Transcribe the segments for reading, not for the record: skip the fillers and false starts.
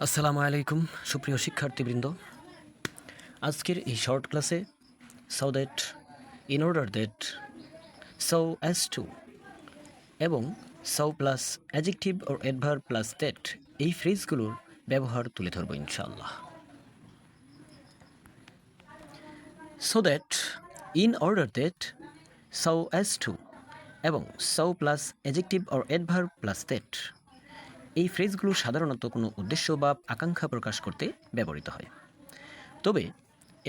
আসসালামু আলাইকুম সুপ্রিয় শিক্ষার্থীবৃন্দ। আজকের এই শর্ট ক্লাসে so that, in order that, so as to এবং so plus adjective or adverb plus that এই ফ্রেজগুলোর ব্যবহার তুলে ধরব ইনশাআল্লাহ। So that, in order that, so as to এবং so plus adjective or adverb plus that এই ফ্রেজগুলো সাধারণত কোনো উদ্দেশ্য বা আকাঙ্ক্ষা প্রকাশ করতে ব্যবহৃত হয়। তবে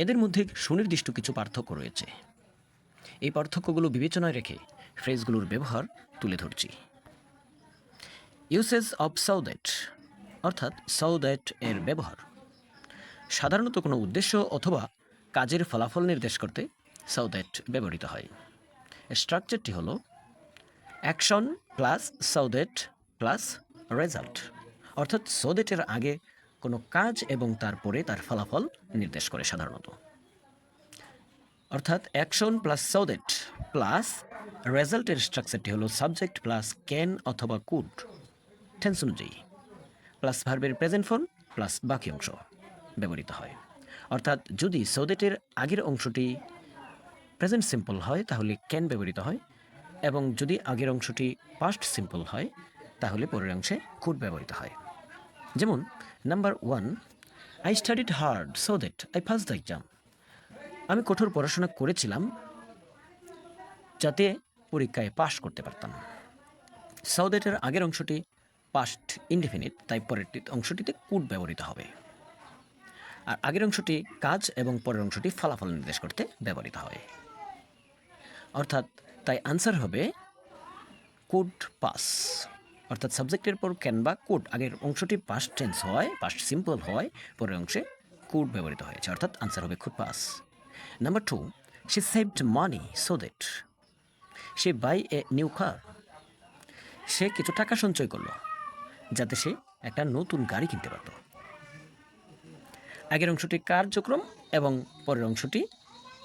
এদের মধ্যে সুনির্দিষ্ট কিছু পার্থক্য রয়েছে। এই পার্থক্যগুলো বিবেচনায় রেখে ফ্রেজগুলোর ব্যবহার তুলে ধরছি। ইউসেজ অফ সো দ্যাট অর্থাৎ সো দ্যাট এর ব্যবহার সাধারণত কোনো উদ্দেশ্য অথবা কাজের ফলাফল নির্দেশ করতে সো দ্যাট ব্যবহৃত হয়। স্ট্রাকচারটি হলো action plus so that plus result, অর্থাৎ সো দ্যাটের আগে কোনো কাজ এবং তারপরে তার ফলাফল নির্দেশ করে সাধারণত। অর্থাৎ action plus so that plus রেজাল্টের স্ট্রাকচারটি হলো সাবজেক্ট প্লাস ক্যান অথবা কুড টেন্স অনুযায়ী প্লাস ভার্বের প্রেজেন্ট ফর্ম প্লাস বাকি অংশ ব্যবহৃত হয়। অর্থাৎ যদি সো দ্যাটের আগের অংশটি প্রেজেন্ট সিম্পল হয় তাহলে ক্যান ব্যবহৃত হয়, এবং যদি আগের অংশটি পাস্ট সিম্পল হয় তাহলে পরের অংশে কুড ব্যবহৃত হয়। যেমন number 1, I studied hard so that I pass the exam. আমি কঠোর পড়াশোনা করেছিলাম যাতে পরীক্ষায় পাশ করতে পারতাম। সো দ্যাটের আগের অংশটি পাস্ট ইনডেফিনিট, তাই পরের অংশটিতে কুড ব্যবহৃত হবে। আর আগের অংশটি কাজ এবং পরের অংশটি ফলাফল নির্দেশ করতে ব্যবহৃত হয়। অর্থাৎ তাই আনসার হবে কুড পাস। অর্থাৎ সাবজেক্টের পর ক্যান বা কুড আগের অংশটি পাস্ট টেন্স হয়, পাস্ট সিম্পল হয়, পরের অংশে কুড ব্যবহৃত হয়েছে, অর্থাৎ আনসার হবে could pass. Number 2, she saved money so that সে বাই এ নিউ কার। সে কিছু টাকা সঞ্চয় করলো যাতে সে একটা নতুন গাড়ি কিনতে পারত। আগের অংশটি কার্যক্রম এবং পরের অংশটি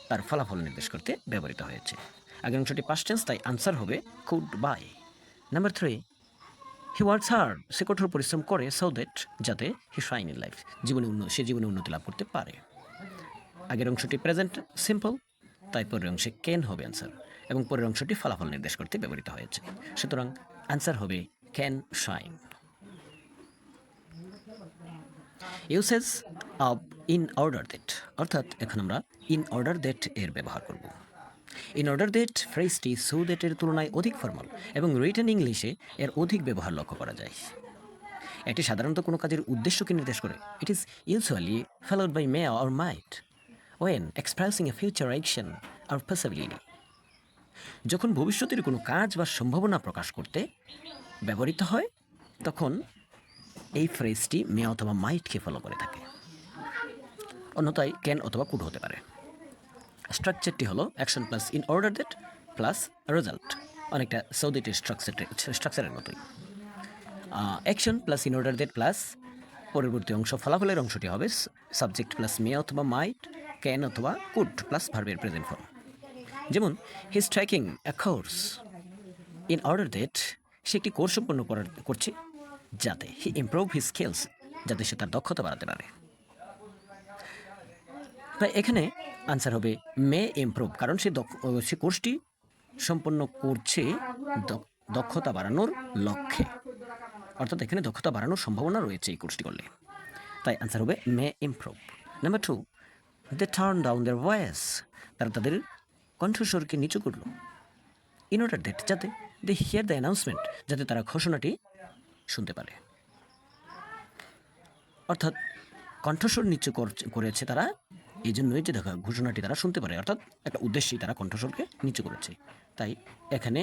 তার ফলাফল নির্দেশ করতে ব্যবহৃত হয়েছে। আগের অংশটি পাস্ট টেন্স, তাই আনসার হবে could buy. Number 3, he works hard সে কঠোর পরিশ্রম করে সো দ্যাট যাতে হি শাইন ইন লাইফ সে জীবনে উন্নতি লাভ করতে পারে। আগের অংশটি প্রেজেন্ট সিম্পল, তাই পরের অংশে ক্যান হবে অ্যান্সার, এবং পরের অংশটি ফলাফল নির্দেশ করতে ব্যবহৃত হয়েছে। সুতরাং অ্যান্সার হবে can shine. Usage of in order that অর্থাৎ এখন আমরা ইন অর্ডার দ্যাট এর ব্যবহার করব। ইন অর্ডার দ্যাট ফ্রেজটি সো দ্যাটের তুলনায় অধিক ফর্মাল এবং রিটেন ইংলিশে এর অধিক ব্যবহার লক্ষ্য করা যায়। এটি সাধারণত কোনো কাজের উদ্দেশ্যকে নির্দেশ করে। It is usually followed by may or might when expressing a future action or possibility. যখন ভবিষ্যতের কোনো কাজ বা সম্ভাবনা প্রকাশ করতে ব্যবহৃত হয় তখন এই ফ্রেজটি মে অথবা মাইটকে ফলো করে থাকে, অন্যথায় ক্যান অথবা কুড হতে পারে। স্ট্রাকচারটি হলো action plus in order that plus result, অনেকটা সো দ্যাটের স্ট্রাকচারের মতোই। Action plus in order that plus পরবর্তী অংশ ফলাফলের অংশটি হবে সাবজেক্ট প্লাস মে অথবা মাইট, ক্যান অথবা কুড প্লাস ভার্বের প্রেজেন্ট ফর্ম। যেমন he is tracking a course in order that সে একটি কোর্স সম্পন্ন করছে যাতে হি ইমপ্রুভ হিজ স্কিলস যাতে সে তার দক্ষতা বাড়াতে পারে। তাই এখানে আনসার হবে মে ইমপ্রুভ, কারণ সে কোর্সটি সম্পন্ন করছে দক্ষতা বাড়ানোর লক্ষ্যে, অর্থাৎ এখানে দক্ষতা বাড়ানোর সম্ভাবনা রয়েছে এই কোর্সটি করলে, তাই আনসার হবে may improve. Number 2, they turn down their voice তারা তাদের কণ্ঠস্বরকে নিচু করল ইন অর্ডার দ্যাট যাতে দে হিয়ার দ্য অ্যানাউন্সমেন্ট যাতে তারা ঘোষণাটি শুনতে পারে। অর্থাৎ কণ্ঠস্বর নিচু করেছে তারা এই জন্যই যে দেখা ঘোষণাটি তারা শুনতে পারে, অর্থাৎ একটা উদ্দেশ্যেই তারা কণ্ঠস্বরকে নিচু করেছে। তাই এখানে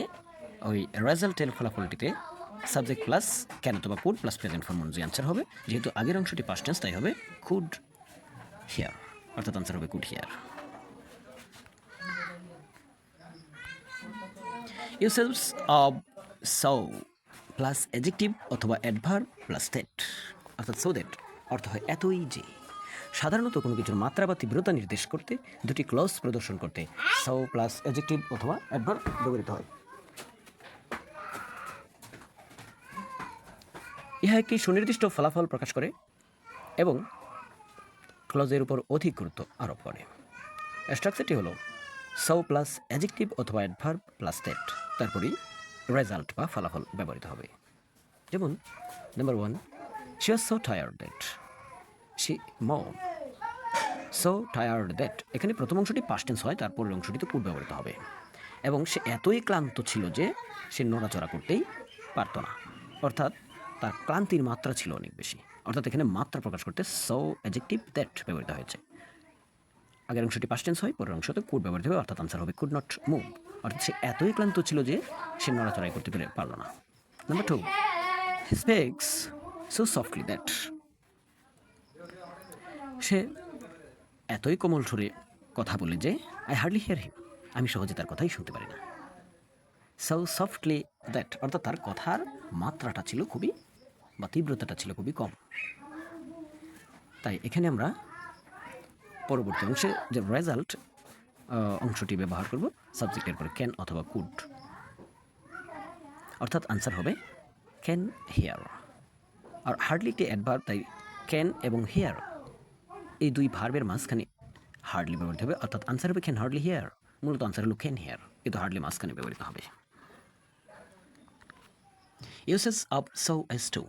ওই রেজাল্টের ফলাফলটিতে সাবজেক্ট প্লাস ক্যান অথবা কুড প্লাস প্রেজেন্ট ফর্ম অনুযায়ী আনসার হবে। যেহেতু আগের অংশটি পাস্ট টেন্স তাই হবে কুড হিয়ার, অর্থাৎ আনসার হবে could hear. Usage of so plus adjective অথবা অ্যাডভার্ব প্লাস দ্যাট অর্থাৎ সো দ্যাট অর্থ হয় এতই যে। সাধারণত কোনো কিছুর মাত্রা বা তীব্রতা নির্দেশ করতে দুটি ক্লজ প্রদর্শন করতে সো প্লাস অ্যাডজেক্টিভ অথবা অ্যাডভার্ব ব্যবহৃত হয়। ইহা একটি সুনির্দিষ্ট ফলাফল প্রকাশ করে এবং ক্লজের উপর অধিক গুরুত্ব আরোপ করে। স্ট্রাকচারটি হলো সো প্লাস অ্যাডজেক্টিভ অথবা অ্যাডভার্ব প্লাস স্টেট, তারপরেই রেজাল্ট বা ফলাফল ব্যবহৃত হবে। যেমন number 1, she was so tired that she mode. So tired that, এখানে প্রথম অংশটি পাস্ট টেন্স হয়, তারপরের অংশটিতে কুড ব্যবহৃত হবে। এবং সে এতই ক্লান্ত ছিল যে সে নড়াচড়া করতেই পারত না, অর্থাৎ তার ক্লান্তির মাত্রা ছিল অনেক বেশি। অর্থাৎ এখানে মাত্রা প্রকাশ করতে সো অ্যাডজেক্টিভ দ্যাট ব্যবহৃত হয়েছে। আগের অংশটি পাস্ট টেন্স হয়, পরের অংশতে কুড ব্যবহৃত হবে, অর্থাৎ আনসার হবে কুড নট মুভ। অর্থাৎ সে এতই ক্লান্ত ছিল যে সে নড়াচড়াই করতে পারল না। Number 2, he speaks so softly that, সে এতই কোমল সুরে কথা বলে যে আই হার্ডলি হিয়ার হিম, আমি সহজে তার কথাই শুনতে পারি না। সো সফটলি দ্যাট অর্থাৎ তার কথার মাত্রাটা ছিল খুবই, বা তীব্রতাটা ছিল খুবই কম। তাই এখানে আমরা পরবর্তী অংশে যে রেজাল্ট অংশটি ব্যবহার করব সাবজেক্টের পরে ক্যান অথবা কুড, অর্থাৎ আনসার হবে ক্যান হিয়ার। আর হার্ডলি একটি অ্যাডভার্ব, তাই ক্যান এবং হিয়ার এই দুই ভার্বের মাঝখানে হার্ডলি ব্যবহৃত হবে, অর্থাৎ আনসার হবে ক্যান হার্ডলি হিয়ার। মূলত আনসার হলো ক্যান হিয়ার, কিন্তু হার্ডলি মাঝখানে ব্যবহৃত হবে। Uses of so as to,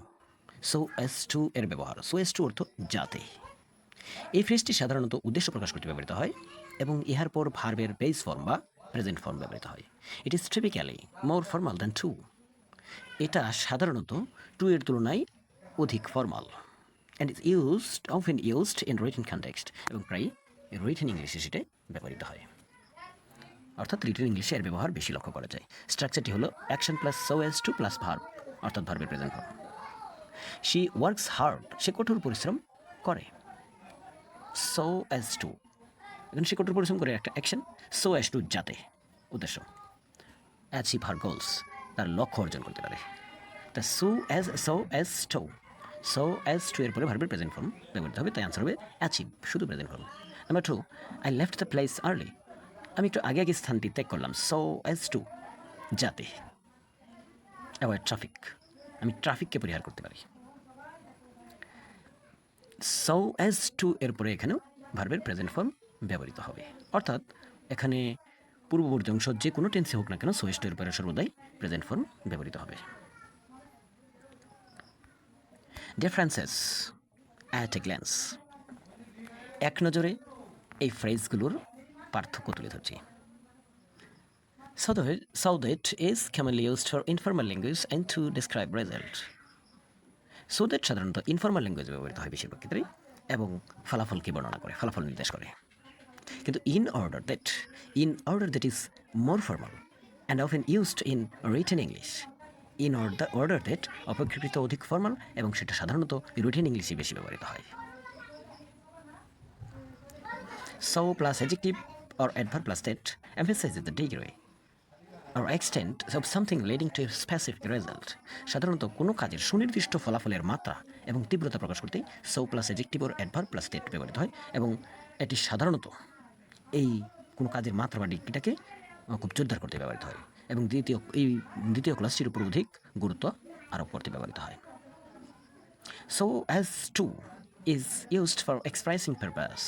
so as to এর ব্যবহার। সো এস টু অর্থ যাতে। এই ফ্রেজটি সাধারণত উদ্দেশ্য প্রকাশ করতে ব্যবহৃত হয় এবং ইহার পর ভার্বের বেস ফর্ম বা প্রেজেন্ট ফর্ম ব্যবহৃত হয়। It is typically more formal than to, এটা সাধারণত টু এর তুলনায় অধিক formal. And is used often used in written context, এবং প্রায় রিটেন ইংলিশে সেটা ব্যবহৃত হয়, অর্থাৎ রিটেন ইংলিশে এর ব্যবহার বেশি লক্ষ্য করা যায়। স্ট্রাকচারটি হলো action plus so as to plus verb, অর্থাৎ ভার্বের present form. She works hard, সে কঠোর পরিশ্রম করে। সো এস টু, এখন সে কঠোর পরিশ্রম করে একটা অ্যাকশন, সো এস টু যাতে, উদ্দেশ্য অ্যাচিভ হার গোলস, তার লক্ষ্য অর্জন করতে পারে। তা সো এস টু এর পরে ভার্বের প্রেজেন্ট ফর্ম ব্যবহৃত হবে, তাই আনসার হবে অ্যাচিভ, শুধু present form. Number 2, I left the place early, আমি একটু আগে আগে স্থানটি ত্যাগ করলাম, সো এস টু যাতে অ্যাভয়েড ট্রাফিক, আমি ট্রাফিককে পরিহার করতে পারি। সো এস টু এরপরে এখানেও ভার্বের প্রেজেন্ট ফর্ম ব্যবহৃত হবে, অর্থাৎ এখানে পূর্ববর্তী অংশ যে কোনো টেন্সে হোক না কেন সো এস টু এর পরে সর্বদাই প্রেজেন্ট ফর্ম ব্যবহৃত হবে। ডিফারেন্সেস অ্যাট এ গ্ল্যান্স, এক নজরে এই ফ্রেজগুলোর পার্থক্য তুলে ধরছি। So that is commonly used for informal language and to describe result. So that সাধারণত ইনফর্মাল ল্যাঙ্গুয়েজ ব্যবহৃত হয় বেশিরভাগ ক্ষেত্রেই এবং ফলাফলকে বর্ণনা করে, ফলাফল নির্দেশ করে। কিন্তু in order that is more formal and often used in written English. order that অপেক্ষাকৃত অধিক ফর্মাল এবং সেটা সাধারণত রিটেন ইংলিশে বেশি ব্যবহৃত হয়। So plus adjective or adverb plus state emphasizes the degree or extent of something leading to a specific result. সাধারণত কোনো কাজের সুনির্দিষ্ট ফলাফলের মাত্রা এবং তীব্রতা প্রকাশ করতে so plus adjective or adverb plus state ব্যবহৃত হয়, এবং এটি সাধারণত এই কোনো কাজের মাত্রা বা ডিগ্রিটাকে খুব জোরদার করতে ব্যবহৃত হয় এবং দ্বিতীয় ক্লাসটির উপর অধিক গুরুত্ব আরোপ করতে ব্যবহৃত হয়। So as to is used for expressing purpose.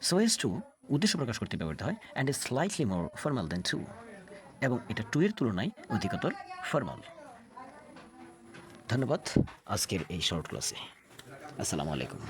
So as to উদ্দেশ্য প্রকাশ করতে ব্যবহৃত হয় and is slightly more formal than to, এবং এটা টু এর তুলনায় অধিকতর ফর্মাল। ধন্যবাদ আজকের এই শর্ট ক্লাসে। আসসালামু আলাইকুম।